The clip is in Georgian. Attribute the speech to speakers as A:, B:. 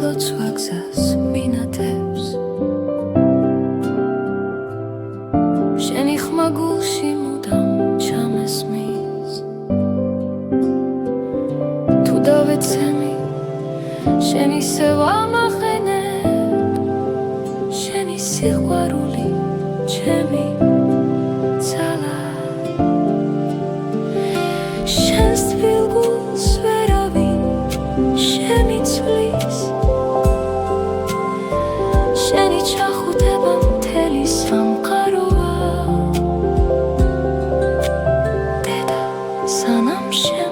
A: ლოცვა გზას მინათებს შენი ხმა გულში მუდამ ჩამესმის თუ დავეცემი შენი სევამახენებ შენი სიყვარული ჩემი ძალა შენს თბილ გულს ვერავინ შემიცვლის შენი ჩახუტება მთელი სამყაროა დედა სანამ შენ